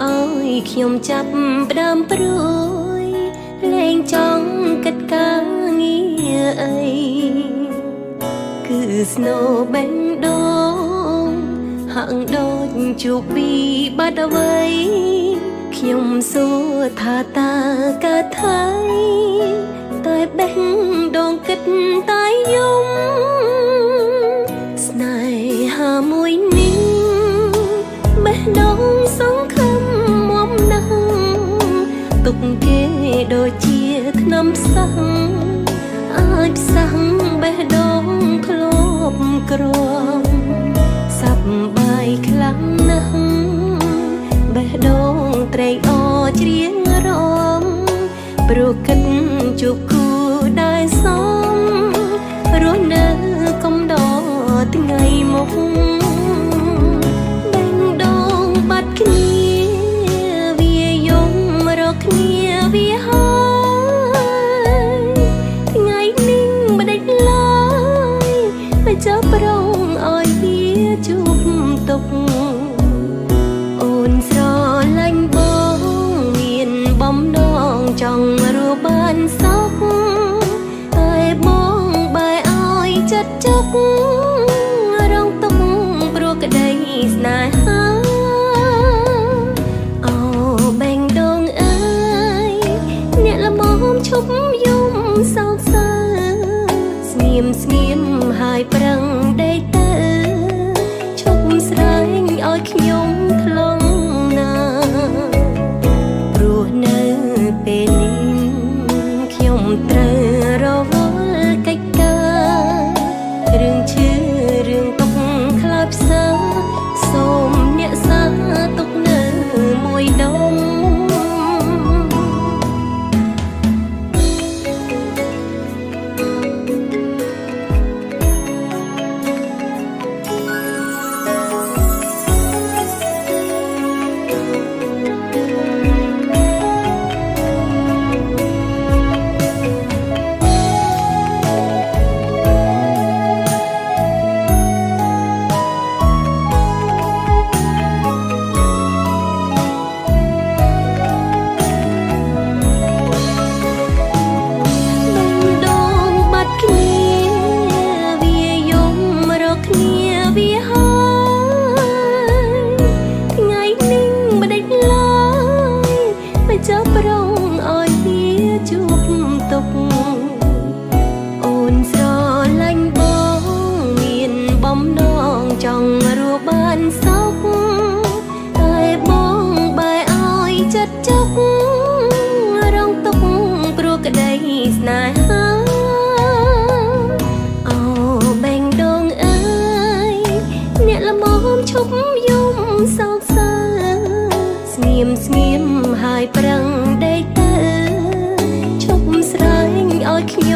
ឲ្យខ្ញុំចាប់ផ្ដើមព្រួយលែងចង់កិត្តការងារអីគឺស្នូបេះដូងហាក់ដូចជួបពីបាត់អ្វីខ្ញុំសួរថាតើកើតថៃតែបេះដូងគិតតែយំស្នេហាមួយនេះបេះដូងសង្ឃឹមមុំណាស់ទុកគេដូចជាថ្នាំផ្សះអាចផ្សះបេះដូងធ្លាប់ក្រំសប្បាយខ្លាំងណាស់បេះដូងត្រេកអរច្រៀងរំព្រោះគិតជួបគូដែលសមរស់នៅកំដរថ្ងៃមុខបេះដូងបាត់គ្នាវាយំរកគ្នាវាហើយថ្ងៃនេះមិនដេចឡើយតែចាប់ប្រងឲ្យវាជួបទុកអូនស្រឡាញ់បងមានបំណងចង់រស់បានសុខតែបងបែរឲ្យចិត្តជុករងទុកព្រោះក្តីស្នេហាអូបេះដូងអើយអ្នកល្មមឈប់យំសោកសៅស្ងៀមស្ងៀមហើយប្រឹងដេកទៅឈប់ស្រែងឲ្យខ្ញុំថ្លង់ណាព្រោះនៅពេលនេះខ្ញុំត្រូវរវល់កិច្ចការរឿងឈឺរឿងទុកខ្លោចផ្សាសូមអ្នកសាទុកនៅមួយដុំចាប់ប្រងឲ្យវាជួបទុកអូនស្រឡាញ់បងមានបំណងចង់រស់បានសុខតែបងបែរឲ្យចិត្តជុករងទុកព្រោះក្តីស្នេហាអូបេះដូងអើយអ្នកល្មមឈប់យំសោកសៅស្ងៀមស្ងៀមហើយប្រឹងដេកទៅឈប់ស្រែងឲ្យខ្ញុំ